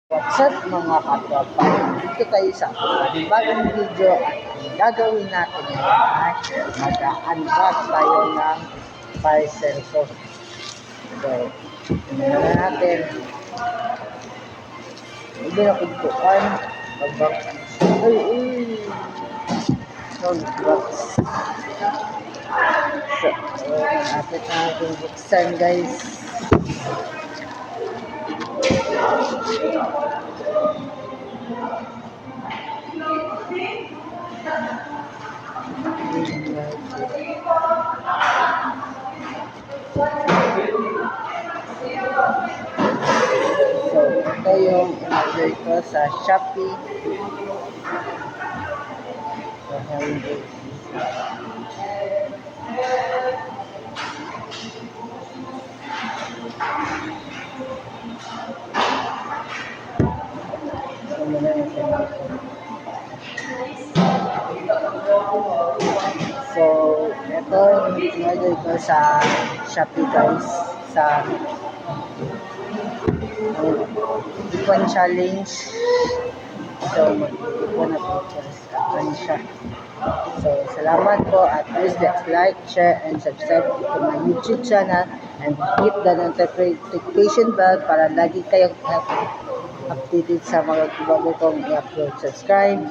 What's up mga katropa? Dito tayo sa bagong video at ang gagawin natin ngayon ay mag-unbox tayo ng parcel ko. So, tingnan na natin. Hindi na pintuan. Mag-box. Ay! Mag-box. So, malapit na ating buksan guys. So, ito yung in-order ko sa Shopee. So, So, ito yung in-order ko sa Shopee guys. Sa Ipon Challenge. So, mag-ipon na pictures. Ipon siya. So, salamat po at please like, share, and subscribe to my YouTube channel and hit the notification bell para lagi kayong updated sa mga bago kong i-upload. Subscribe.